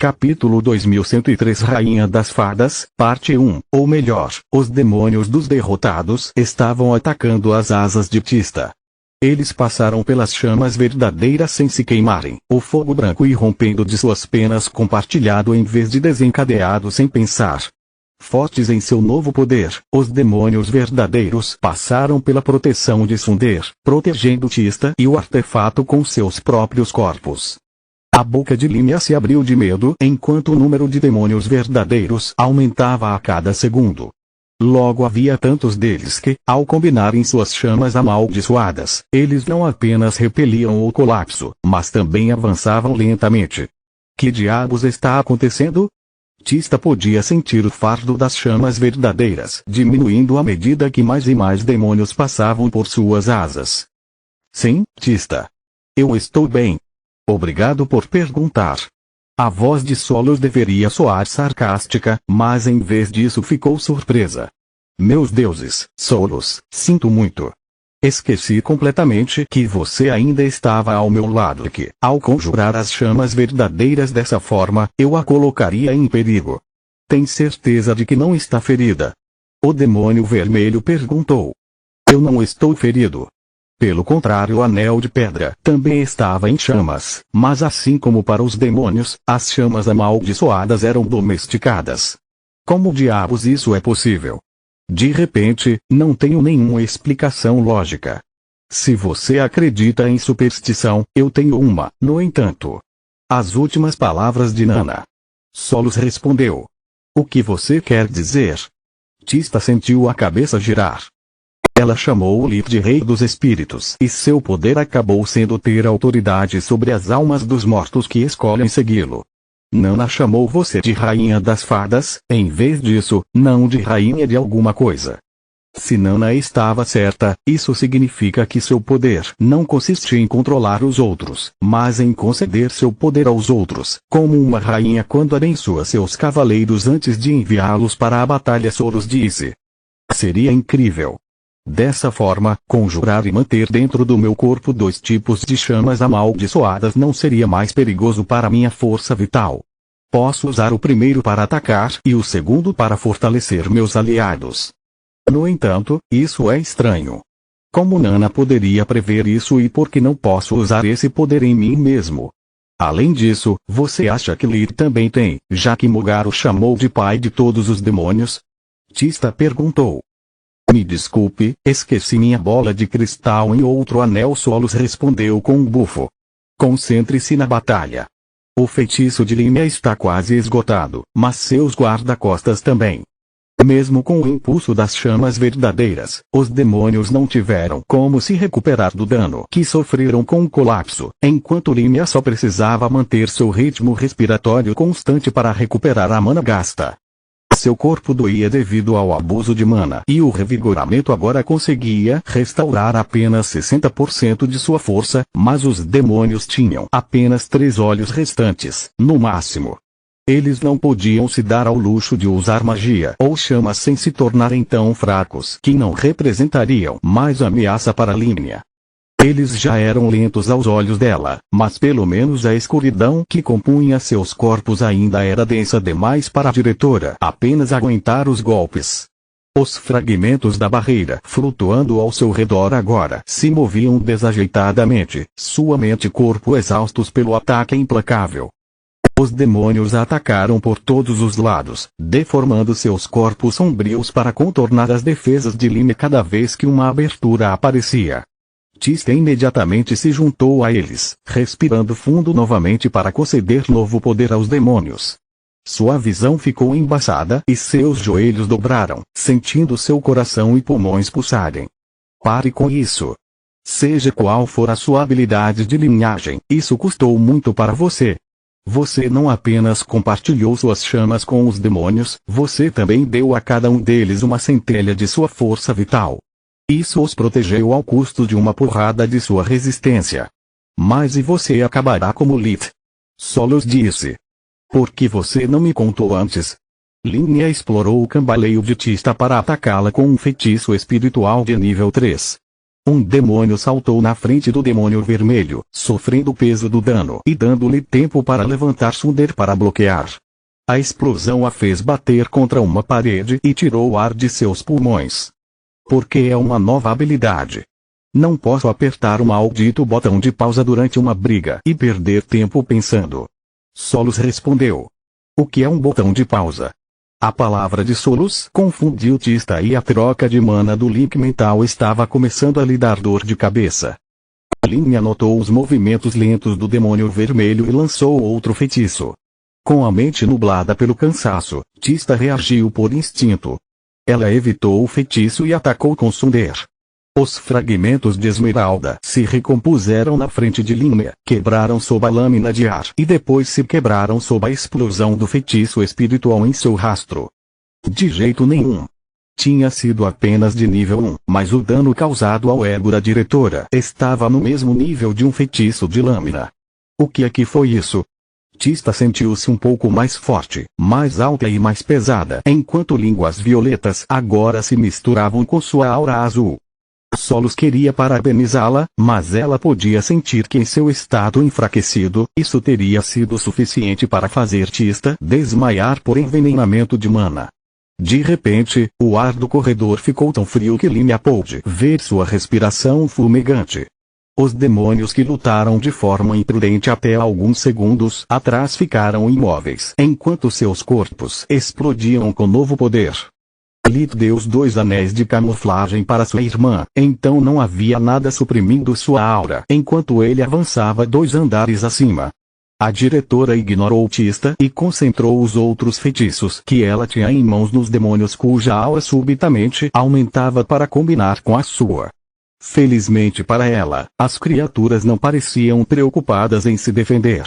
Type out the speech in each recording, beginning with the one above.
Capítulo 2103 Rainha das Fadas, Parte 1, ou melhor, os demônios dos derrotados estavam atacando as asas de Tista. Eles passaram pelas chamas verdadeiras sem se queimarem, o fogo branco irrompendo de suas penas compartilhado em vez de desencadeado sem pensar. Fortes em seu novo poder, os demônios verdadeiros passaram pela proteção de Sunder, protegendo Tista e o artefato com seus próprios corpos. A boca de Límia se abriu de medo enquanto o número de demônios verdadeiros aumentava a cada segundo. Logo havia tantos deles que, ao combinarem suas chamas amaldiçoadas, eles não apenas repeliam o colapso, mas também avançavam lentamente. Que diabos está acontecendo? Tista podia sentir o fardo das chamas verdadeiras diminuindo à medida que mais e mais demônios passavam por suas asas. Sim, Tista. Eu estou bem. Obrigado por perguntar. A voz de Solos deveria soar sarcástica, mas em vez disso ficou surpresa. Meus deuses, Solos, sinto muito. Esqueci completamente que você ainda estava ao meu lado e que, ao conjurar as chamas verdadeiras dessa forma, eu a colocaria em perigo. Tem certeza de que não está ferida? O demônio vermelho perguntou. Eu não estou ferido. Pelo contrário, o anel de pedra também estava em chamas, mas assim como para os demônios, as chamas amaldiçoadas eram domesticadas. Como diabos isso é possível? De repente, não tenho nenhuma explicação lógica. Se você acredita em superstição, eu tenho uma, no entanto. As últimas palavras de Nana. Solos respondeu. O que você quer dizer? Tista sentiu a cabeça girar. Ela chamou o Lith de Rei dos Espíritos e seu poder acabou sendo ter autoridade sobre as almas dos mortos que escolhem segui-lo. Nana chamou você de Rainha das Fadas, em vez disso, não de Rainha de alguma coisa. Se Nana estava certa, isso significa que seu poder não consiste em controlar os outros, mas em conceder seu poder aos outros, como uma rainha quando abençoa seus cavaleiros antes de enviá-los para a batalha. Solos disse. Seria incrível. Dessa forma, conjurar e manter dentro do meu corpo dois tipos de chamas amaldiçoadas não seria mais perigoso para minha força vital. Posso usar o primeiro para atacar e o segundo para fortalecer meus aliados. No entanto, isso é estranho. Como Nana poderia prever isso e por que não posso usar esse poder em mim mesmo? Além disso, você acha que Lith também tem, já que Mogar o chamou de pai de todos os demônios? Tista perguntou. Me desculpe, esqueci minha bola de cristal em outro anel. Solos respondeu com um bufo. Concentre-se na batalha. O feitiço de Límia está quase esgotado, mas seus guarda-costas também. Mesmo com o impulso das chamas verdadeiras, os demônios não tiveram como se recuperar do dano que sofreram com o colapso, enquanto Límia só precisava manter seu ritmo respiratório constante para recuperar a mana gasta. Seu corpo doía devido ao abuso de mana e o revigoramento agora conseguia restaurar apenas 60% de sua força, mas os demônios tinham apenas 3 olhos restantes, no máximo. Eles não podiam se dar ao luxo de usar magia ou chamas sem se tornarem tão fracos que não representariam mais ameaça para Límia. Eles já eram lentos aos olhos dela, mas pelo menos a escuridão que compunha seus corpos ainda era densa demais para a diretora apenas aguentar os golpes. Os fragmentos da barreira flutuando ao seu redor agora se moviam desajeitadamente, sua mente e corpo exaustos pelo ataque implacável. Os demônios atacaram por todos os lados, deformando seus corpos sombrios para contornar as defesas de Límia cada vez que uma abertura aparecia. Tista imediatamente se juntou a eles, respirando fundo novamente para conceder novo poder aos demônios. Sua visão ficou embaçada e seus joelhos dobraram, sentindo seu coração e pulmões pulsarem. Pare com isso. Seja qual for a sua habilidade de linhagem, isso custou muito para você. Você não apenas compartilhou suas chamas com os demônios, você também deu a cada um deles uma centelha de sua força vital. Isso os protegeu ao custo de uma porrada de sua resistência. Mas e você acabará como Lith? Solos disse. Por que você não me contou antes? Límia explorou o cambaleio de Tista para atacá-la com um feitiço espiritual de nível 3. Um demônio saltou na frente do demônio vermelho, sofrendo o peso do dano e dando-lhe tempo para levantar Sunder para bloquear. A explosão a fez bater contra uma parede e tirou o ar de seus pulmões. Porque é uma nova habilidade. Não posso apertar o maldito botão de pausa durante uma briga e perder tempo pensando. Solos respondeu. O que é um botão de pausa? A palavra de Solos confundiu Tista e a troca de mana do link mental estava começando a lhe dar dor de cabeça. Lin notou os movimentos lentos do demônio vermelho e lançou outro feitiço. Com a mente nublada pelo cansaço, Tista reagiu por instinto. Ela evitou o feitiço e atacou com Sunder. Os fragmentos de esmeralda se recompuseram na frente de Lin, quebraram sob a lâmina de ar e depois se quebraram sob a explosão do feitiço espiritual em seu rastro. De jeito nenhum. Tinha sido apenas de nível 1, mas o dano causado ao ego da diretora estava no mesmo nível de um feitiço de lâmina. O que é que foi isso? Tista sentiu-se um pouco mais forte, mais alta e mais pesada, enquanto línguas violetas agora se misturavam com sua aura azul. Solos queria parabenizá-la, mas ela podia sentir que em seu estado enfraquecido, isso teria sido suficiente para fazer Tista desmaiar por envenenamento de mana. De repente, o ar do corredor ficou tão frio que Lin pôde ver sua respiração fumegante. Os demônios que lutaram de forma imprudente até alguns segundos atrás ficaram imóveis, enquanto seus corpos explodiam com novo poder. Lith deu os 2 anéis de camuflagem para sua irmã, então não havia nada suprimindo sua aura enquanto ele avançava 2 andares acima. A diretora ignorou Tista e concentrou os outros feitiços que ela tinha em mãos nos demônios cuja aura subitamente aumentava para combinar com a sua. Felizmente para ela, as criaturas não pareciam preocupadas em se defender.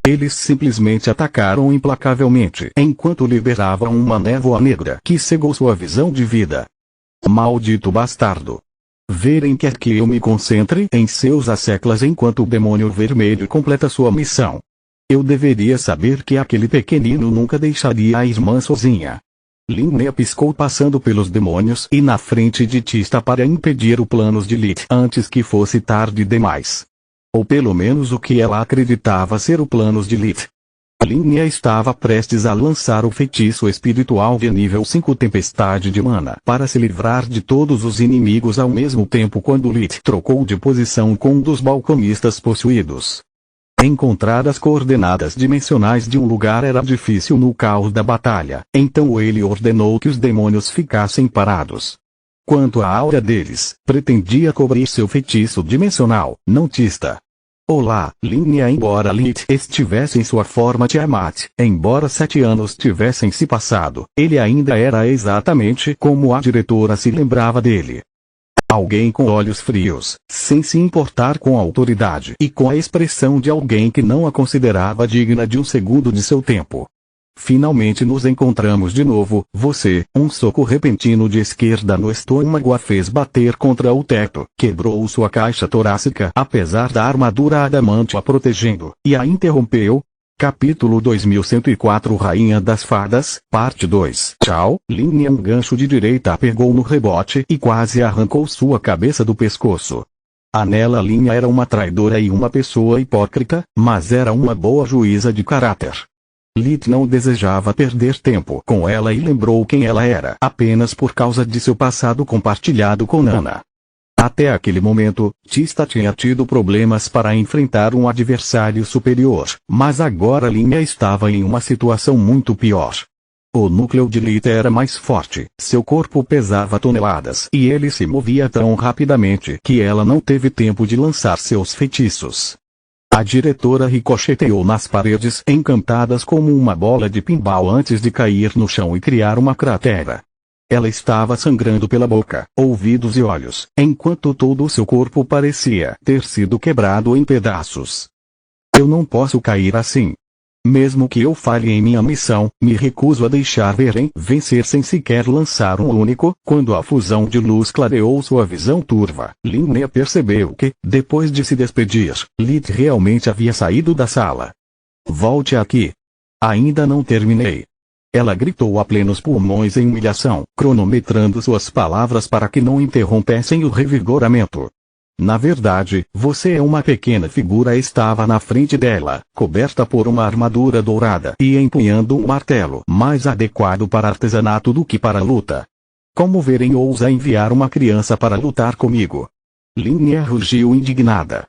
Eles simplesmente atacaram implacavelmente enquanto liberavam uma névoa negra que cegou sua visão de vida. Maldito bastardo! Verem quer que eu me concentre em seus asseclas enquanto o demônio vermelho completa sua missão. Eu deveria saber que aquele pequenino nunca deixaria a irmã sozinha. Lin piscou passando pelos demônios e na frente de Tista para impedir os planos de Lith antes que fosse tarde demais. Ou pelo menos o que ela acreditava ser o planos de Lith. Lin estava prestes a lançar o feitiço espiritual de nível 5 Tempestade de Mana para se livrar de todos os inimigos ao mesmo tempo quando Lith trocou de posição com um dos balconistas possuídos. Encontrar as coordenadas dimensionais de um lugar era difícil no caos da batalha, então ele ordenou que os demônios ficassem parados. Quanto à aura deles, pretendia cobrir seu feitiço dimensional, não Tista. Olá, Lin. Embora Lith estivesse em sua forma Tiamat, embora 7 anos tivessem se passado, ele ainda era exatamente como a diretora se lembrava dele. Alguém com olhos frios, sem se importar com a autoridade e com a expressão de alguém que não a considerava digna de um segundo de seu tempo. Finalmente nos encontramos de novo, você. Um soco repentino de esquerda no estômago a fez bater contra o teto, quebrou sua caixa torácica apesar da armadura adamante a protegendo, e a interrompeu. Capítulo 2104 Rainha das Fadas, Parte 2. Tchau. Lin um gancho de direita pegou no rebote e quase arrancou sua cabeça do pescoço. Anela Lin era uma traidora e uma pessoa hipócrita, mas era uma boa juíza de caráter. Lith não desejava perder tempo com ela e lembrou quem ela era apenas por causa de seu passado compartilhado com Nana. Até aquele momento, Tista tinha tido problemas para enfrentar um adversário superior, mas agora Linha estava em uma situação muito pior. O núcleo de Lith era mais forte, seu corpo pesava toneladas e ele se movia tão rapidamente que ela não teve tempo de lançar seus feitiços. A diretora ricocheteou nas paredes encantadas como uma bola de pinball antes de cair no chão e criar uma cratera. Ela estava sangrando pela boca, ouvidos e olhos, enquanto todo o seu corpo parecia ter sido quebrado em pedaços. Eu não posso cair assim. Mesmo que eu falhe em minha missão, me recuso a deixar Veren vencer sem sequer lançar um único. Quando a fusão de luz clareou sua visão turva, Linnea percebeu que, depois de se despedir, Lith realmente havia saído da sala. Volte aqui. Ainda não terminei. Ela gritou a plenos pulmões em humilhação, cronometrando suas palavras para que não interrompessem o revigoramento. Na verdade, você é uma pequena figura. Estava na frente dela, coberta por uma armadura dourada e empunhando um martelo mais adequado para artesanato do que para luta. Como verem ousa enviar uma criança para lutar comigo? Linnea rugiu indignada.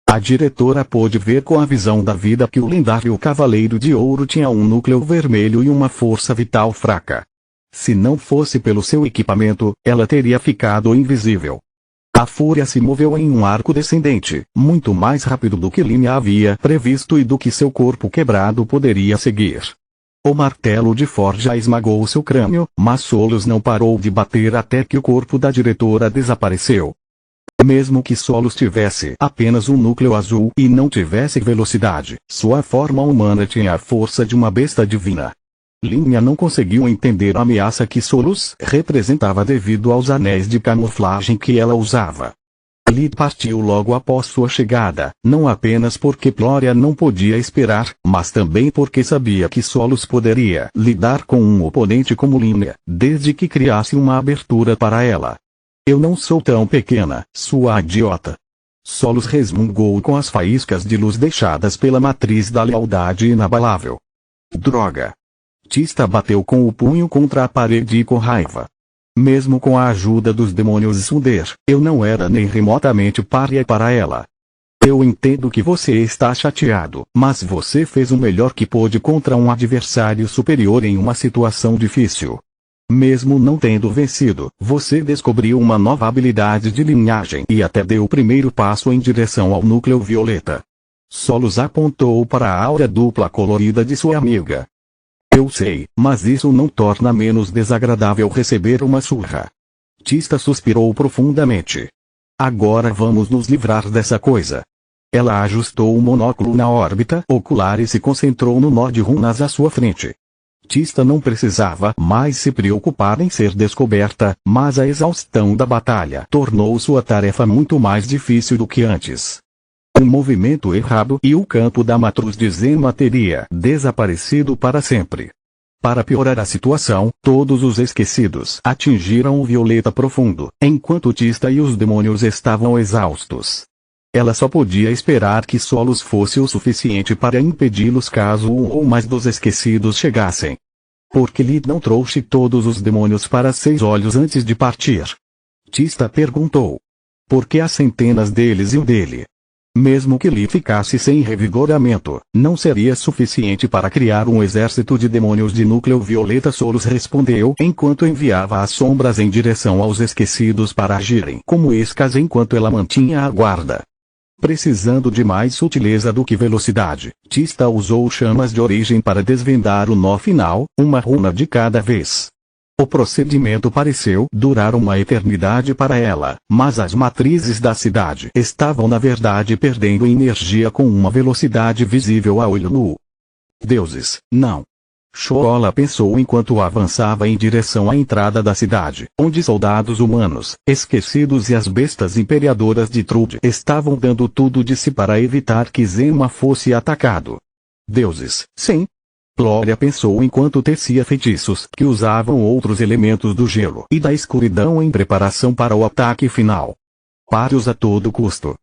A diretora pôde ver com a visão da vida que o lendário Cavaleiro de Ouro tinha um núcleo vermelho e uma força vital fraca. Se não fosse pelo seu equipamento, ela teria ficado invisível. A fúria se moveu em um arco descendente, muito mais rápido do que Linnea havia previsto e do que seu corpo quebrado poderia seguir. O martelo de forja esmagou seu crânio, mas Solos não parou de bater até que o corpo da diretora desapareceu. Mesmo que Solos tivesse apenas um núcleo azul e não tivesse velocidade, sua forma humana tinha a força de uma besta divina. Linnea não conseguiu entender a ameaça que Solos representava devido aos anéis de camuflagem que ela usava. Lid partiu logo após sua chegada, não apenas porque Ploria não podia esperar, mas também porque sabia que Solos poderia lidar com um oponente como Linnea, desde que criasse uma abertura para ela. Eu não sou tão pequena, sua idiota. Solos resmungou com as faíscas de luz deixadas pela matriz da lealdade inabalável. Droga! Tista bateu com o punho contra a parede com raiva. Mesmo com a ajuda dos demônios Sunder, eu não era nem remotamente pária para ela. Eu entendo que você está chateado, mas você fez o melhor que pôde contra um adversário superior em uma situação difícil. Mesmo não tendo vencido, você descobriu uma nova habilidade de linhagem e até deu o primeiro passo em direção ao núcleo violeta. Solos apontou para a aura dupla colorida de sua amiga. Eu sei, mas isso não torna menos desagradável receber uma surra. Tista suspirou profundamente. Agora vamos nos livrar dessa coisa. Ela ajustou o monóculo na órbita ocular e se concentrou no nó de runas à sua frente. Tista não precisava mais se preocupar em ser descoberta, mas a exaustão da batalha tornou sua tarefa muito mais difícil do que antes. Um movimento errado e o campo da matriz de Zema teria desaparecido para sempre. Para piorar a situação, todos os esquecidos atingiram o violeta profundo, enquanto Tista e os demônios estavam exaustos. Ela só podia esperar que Solos fosse o suficiente para impedi-los caso um ou mais dos esquecidos chegassem. Porque Lid não trouxe todos os demônios para 6 olhos antes de partir? Tista perguntou. Por que há centenas deles e um dele? Mesmo que Lid ficasse sem revigoramento, não seria suficiente para criar um exército de demônios de núcleo violeta. Solos respondeu enquanto enviava as sombras em direção aos esquecidos para agirem como iscas enquanto ela mantinha a guarda. Precisando de mais sutileza do que velocidade, Tista usou chamas de origem para desvendar o nó final, uma runa de cada vez. O procedimento pareceu durar uma eternidade para ela, mas as matrizes da cidade estavam na verdade perdendo energia com uma velocidade visível a olho nu. Deuses, não! Shola pensou enquanto avançava em direção à entrada da cidade, onde soldados humanos, esquecidos e as bestas imperiadoras de Trude estavam dando tudo de si para evitar que Zema fosse atacado. Deuses, sim! Ploria pensou enquanto tecia feitiços que usavam outros elementos do gelo e da escuridão em preparação para o ataque final. Pare-os a todo custo.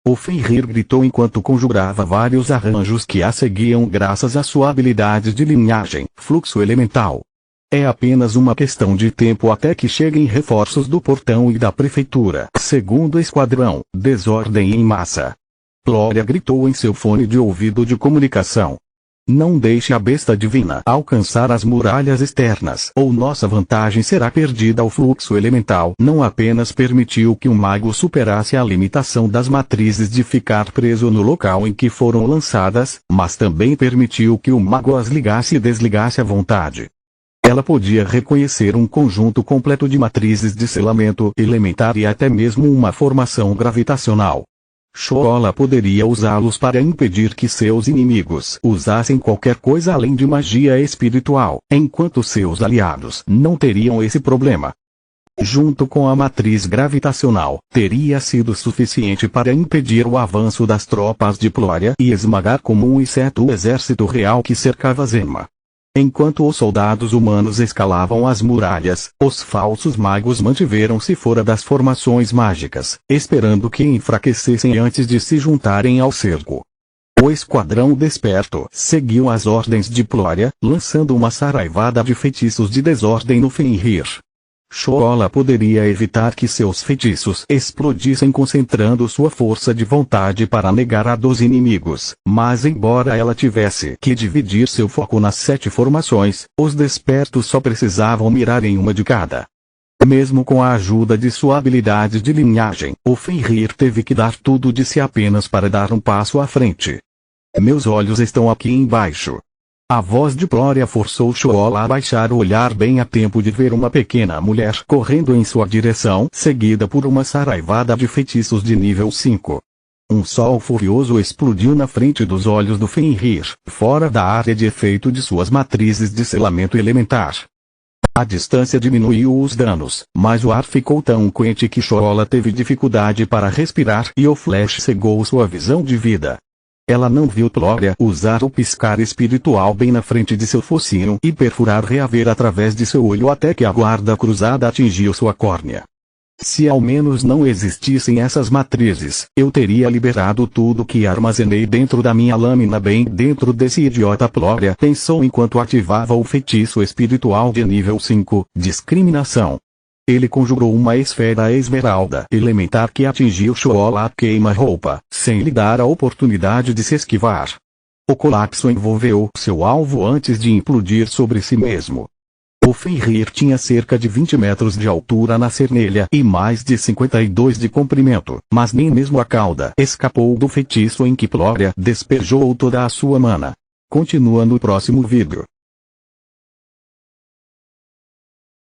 O Fenrir gritou enquanto conjurava vários arranjos que a seguiam graças à sua habilidade de linhagem, fluxo elemental. É apenas uma questão de tempo até que cheguem reforços do portão e da prefeitura. Segundo esquadrão, desordem em massa. Ploria gritou em seu fone de ouvido de comunicação. Não deixe a besta divina alcançar as muralhas externas, ou nossa vantagem será perdida. O fluxo elemental não apenas permitiu que o mago superasse a limitação das matrizes de ficar preso no local em que foram lançadas, mas também permitiu que o mago as ligasse e desligasse à vontade. Ela podia reconhecer um conjunto completo de matrizes de selamento elementar e até mesmo uma formação gravitacional. Shola poderia usá-los para impedir que seus inimigos usassem qualquer coisa além de magia espiritual, enquanto seus aliados não teriam esse problema. Junto com a matriz gravitacional, teria sido suficiente para impedir o avanço das tropas de Ploria e esmagar como um inseto o exército real que cercava Zema. Enquanto os soldados humanos escalavam as muralhas, os falsos magos mantiveram-se fora das formações mágicas, esperando que enfraquecessem antes de se juntarem ao cerco. O esquadrão desperto seguiu as ordens de Plória, lançando uma saraivada de feitiços de desordem no Fenrir. Shola poderia evitar que seus feitiços explodissem concentrando sua força de vontade para negar a dos inimigos, mas embora ela tivesse que dividir seu foco nas 7 formações, os despertos só precisavam mirar em uma de cada. Mesmo com a ajuda de sua habilidade de linhagem, o Fenrir teve que dar tudo de si apenas para dar um passo à frente. Meus olhos estão aqui embaixo. A voz de Plória forçou Shola a baixar o olhar bem a tempo de ver uma pequena mulher correndo em sua direção, seguida por uma saraivada de feitiços de nível 5. Um sol furioso explodiu na frente dos olhos do Fenrir, fora da área de efeito de suas matrizes de selamento elementar. A distância diminuiu os danos, mas o ar ficou tão quente que Shola teve dificuldade para respirar e o flash cegou sua visão de vida. Ela não viu Plória usar o piscar espiritual bem na frente de seu focinho e perfurar reaver através de seu olho até que a guarda cruzada atingiu sua córnea. Se ao menos não existissem essas matrizes, eu teria liberado tudo que armazenei dentro da minha lâmina bem dentro desse idiota. Plória pensou enquanto ativava o feitiço espiritual de nível 5, discriminação. Ele conjurou uma esfera esmeralda elementar que atingiu Shola a queima-roupa, sem lhe dar a oportunidade de se esquivar. O colapso envolveu seu alvo antes de implodir sobre si mesmo. O Fenrir tinha cerca de 20 metros de altura na cernelha e mais de 52 de comprimento, mas nem mesmo a cauda escapou do feitiço em que Plória despejou toda a sua mana. Continua no próximo vídeo.